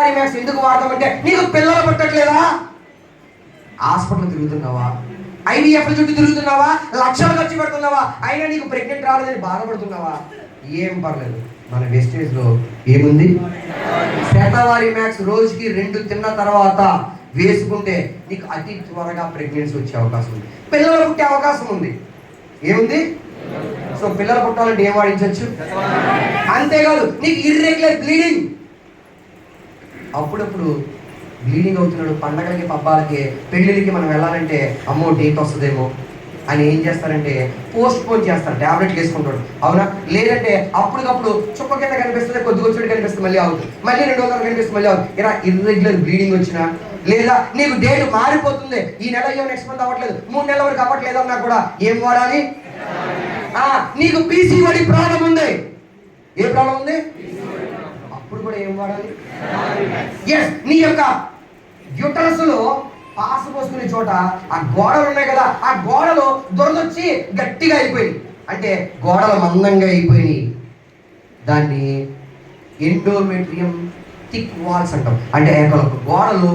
Shatavari max ఎందుకు వాడతామంటే, నీకు పిల్లలు పుట్టట్లేదా? హాస్పిటల్ తిరుగుతున్నావా? IVF చుట్టూ తిరుగుతున్నావా? లక్షలు ఖర్చు పెడుతున్నావా? అయినా నీకు ప్రెగ్నెంట్ రాలేదని బాధపడుతున్నావా? ఏం పర్లేదు, మన వెస్టేజ్ లో ఏముంది? శతవారి మ్యాక్స్ రోజుకి 2 తిన్న తర్వాత వేసుకుంటే నీకు అతి త్వరగా ప్రెగ్నెన్సీ వచ్చే అవకాశం ఉంది, పిల్లలు పుట్టే అవకాశం ఉంది. ఏముంది? సో పిల్లలు పుట్టాలంటే ఏం వాడించవచ్చు? అంతేకాదు, నీకు ఇర్రెగ్యులర్ బ్లీడింగ్, అప్పుడప్పుడు బ్లీడింగ్ అవుతున్నాడు, పండగలకి పబ్బాలకి పెళ్ళిళ్ళకి మనం వెళ్ళాలంటే అమ్మో డేట్ వస్తుందేమో అని ఏం చేస్తారంటే పోస్ట్ పోన్ చేస్తారు, ట్యాబ్లెట్లు వేసుకుంటాడు. అవునా? లేదంటే అప్పటికప్పుడు చుక్క కింద కనిపిస్తుంది, కొద్దిగా వచ్చి కనిపిస్తుంది, మళ్ళీ అవుతుంది, మళ్ళీ 2 రోజులు కనిపిస్తుంది, మళ్ళీ అవుతుంది. ఇలా ఇర్రెగ్యులర్ బ్లీడింగ్ వచ్చినా, లేదా నీకు డేట్ మారిపోతుంది, ఈ నెల అయ్యో నెక్స్ట్ మంత్ అవ్వట్లేదు, 3 నెలల వరకు అవ్వట్లేదు అన్నా కూడా ఏం వాడాలి? నీకు PCOD ప్రాబ్లం ఉంది. ఏ ప్రాబ్లం ఉంది? అప్పుడు కూడా ఏం వాడాలి? ఎస్, నీ యొక్క యూటరస్ లో పాస పోసుకునే చోట ఆ గోడలు ఉన్నాయి కదా, ఆ గోడలు దొరదొచ్చి గట్టిగా అయిపోయింది, అంటే గోడలు మందంగా అయిపోయినాయి. దాన్ని ఎండోమెట్రియం థిక్ వాల్స్ అంటాం. అంటే గోడలు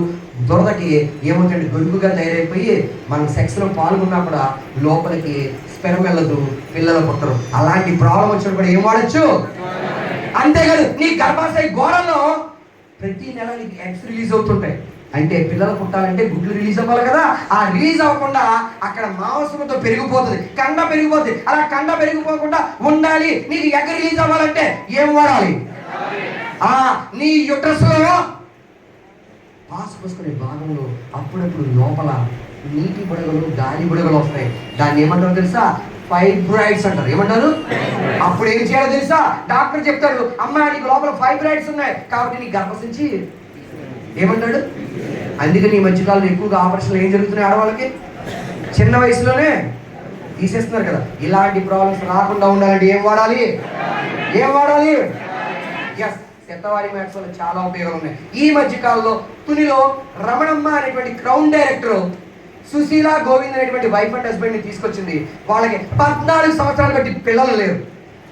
దురదకి ఏమవుతుంది, గొడుగుగా తయారైపోయి మనం సెక్స్లో పాల్గొన్నా కూడా లోపలికి స్పెర్మ్ వెళ్ళదు, పిల్లలు పుట్టరు. అలాంటి ప్రాబ్లం వచ్చినప్పుడు ఏం వాడచ్చు? అంతేకాదు, నీ గర్భాశయ గోడలో ప్రతి నెల నీకు ఎగ్స్ రిలీజ్ అవుతుంటాయి. అంటే పిల్లలు పుట్టాలంటే గుడ్లు రిలీజ్ అవ్వాలి కదా, ఆ రిలీజ్ అవ్వకుండా అక్కడ మాంసంతో పెరిగిపోతుంది, కండ పెరిగిపోతుంది. అలా కండ పెరిగిపోకుండా ఉండాలి, నీకు ఎగ్ రిలీజ్ అవ్వాలంటే ఏం వాడాలి? నీ యూట్రస్ లో పాస్ పోసుకునే భాగంలో అప్పుడప్పుడు లోపల నీటి బుడగలు, గాలి బుడగలు వస్తాయి. దాన్ని ఏమంటారో తెలుసా? ఫైబ్రాయిడ్స్ అంటారు. ఏమంటారు? అప్పుడు ఏం చేయాలో తెలుసా? డాక్టర్ చెప్తాడు, అమ్మా నీకు లోపల ఫైబ్రాయిడ్స్ ఉన్నాయి కాబట్టి నీకు గర్భసించి ఏమంటాడు? అందుకని ఈ మధ్యకాలంలో ఎక్కువగా ఆపరేషన్లు ఏం జరుగుతున్నాయి, ఆడవాళ్ళకి చిన్న వయసులోనే తీసేస్తున్నారు కదా. ఇలాంటి ప్రాబ్లమ్స్ రాకుండా ఉండాలంటే ఏం వాడాలి? ఏం వాడాలి? ఎస్, శతవారి మ్యాక్స్ వల్ల చాలా ఉపయోగాలు ఉన్నాయి. ఈ మధ్యకాలంలో తునిలో రమణమ్మ అనేటువంటి క్రౌన్ డైరెక్టర్ సుశీల గోవింద్ అనేటువంటి వైఫ్ అండ్ హస్బెండ్ ని తీసుకొచ్చింది. వాళ్ళకి 14 సంవత్సరాలు బట్టి పిల్లలు లేరు,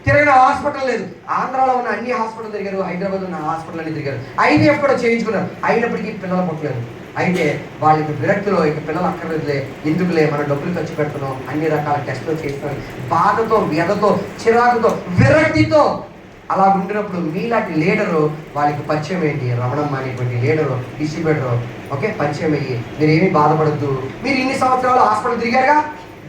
తిరిగిన హాస్పిటల్ లేదు. ఆంధ్రాలో ఉన్న అన్ని హాస్పిటల్ తిరిగారు, హైదరాబాద్ ఉన్న హాస్పిటల్ అన్ని తిరిగారు, IVF కూడా చేయించుకున్నారు, అయినప్పటికీ పిల్లలు పుట్టలేదు. అయితే వాళ్ళకి విరక్తిలో ఇక పిల్లలు అక్కర్లేదులే, ఎందుకులే మన డబ్బులు ఖర్చు పెడుతున్నాం, అన్ని రకాల టెస్టులు చేస్తున్నారు, బాధతో, వ్యధతో, చిరాకుతో, విరక్తితో అలా ఉండినప్పుడు మీలాంటి లీడరు వాళ్ళకి పరిచయం ఏంటి, రమణమ్మ అనేటువంటి లీడరు, డిస్ట్రిబ్యూటరు, ఓకే, పరిచయం అయ్యి మీరు ఏమీ బాధపడద్దు, మీరు ఇన్ని సంవత్సరాలు హాస్పిటల్ తిరిగారుగా,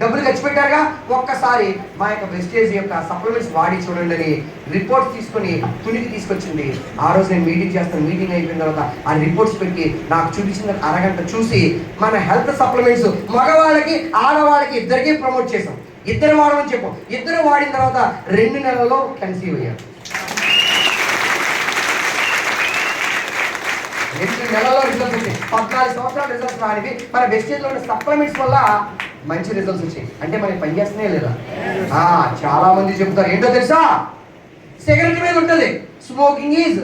డబ్బులు ఖర్చు పెట్టారుగా, ఒక్కసారి మా యొక్క వెస్టేజ్ యొక్క సప్లిమెంట్స్ వాడి చూడండి అని రిపోర్ట్స్ తీసుకొని తునికి తీసుకొచ్చింది. ఆ రోజు నేను మీటింగ్ చేస్తాను, మీటింగ్ అయిపోయిన తర్వాత ఆ రిపోర్ట్స్ పెట్టి నాకు చూపించిన అరగంట చూసి మన హెల్త్ సప్లిమెంట్స్ మగవాళ్ళకి ఆడవాళ్ళకి ఇద్దరికీ ప్రమోట్ చేసాం. ఇద్దరు వాడమని చెప్పాం. ఇద్దరు వాడిన తర్వాత 2 నెలల్లో కన్సీవ్ అయ్యారు. 2 నెలల్లో రిజల్ట్స్ వచ్చాయి. 14 సంవత్సరాల రిజల్ట్స్ రానివి మన వెస్టేజ్లో ఉన్న సప్లిమెంట్స్ వల్ల మంచి రిజల్ట్స్ వచ్చాయి. అంటే మనకి పనిచేస్తున్నాయి లేదా? చాలా మంది చెబుతారు, ఏంటో తెలుసా? సిగరెట్ మీద ఉంటుంది, స్మోకింగ్ ఈజ్,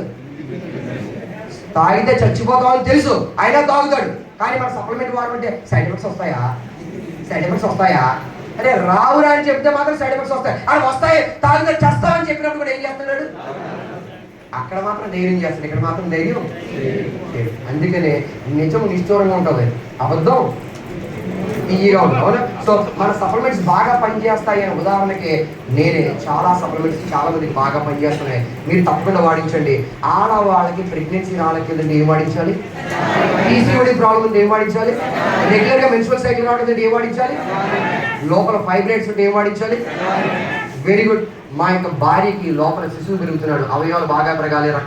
తాగితే చచ్చిపోతామని తెలుసు అయినా తాగుతాడు. కానీ మన సప్లిమెంట్ వాడమంటే సైడ్ ఎఫెక్ట్స్ వస్తాయా? సైడ్ ఎఫెక్ట్స్ వస్తాయా? అరే రావురా అని చెప్తే మాత్రం సైడ్ ఎఫెక్ట్స్ వస్తాయి. అక్కడ వస్తాయి, తాగితే చేస్తామని చెప్పినప్పుడు కూడా ఏం చేస్తున్నాడు? అక్కడ మాత్రం ధైర్యం చేస్తాడు, ఇక్కడ మాత్రం ధైర్యం. అందుకనే నిజం నిష్ఠూరంగా ఉంటుంది, అబద్ధం ఈజీగా ఉంటుంది. అవునా? సో మన సప్లిమెంట్స్ బాగా పనిచేస్తాయి అనే ఉదాహరణకి నేనే చాలా సప్లిమెంట్స్ చాలా మందికి బాగా పనిచేస్తున్నాయి, మీరు తప్పకుండా వాడించండి. ఆడవాళ్ళకి ప్రెగ్నెన్సీ రావట్లేదంటే ఏం వాడించాలి? PCOD ప్రాబ్లం ఉంటే ఏం వాడించాలి? రెగ్యులర్గా మెన్స్ట్రువల్ సైకిల్ రావట్లేదంటే ఏం వాడించాలి? లోపల ఫైబ్రాయిడ్స్ ఉంటే ఏం వాడించాలి? Very good. మా యొక్క భార్యకి లోపల శిశువు పెరుగుతున్నాడు, అవయవాలు బాగా పెరగాలి,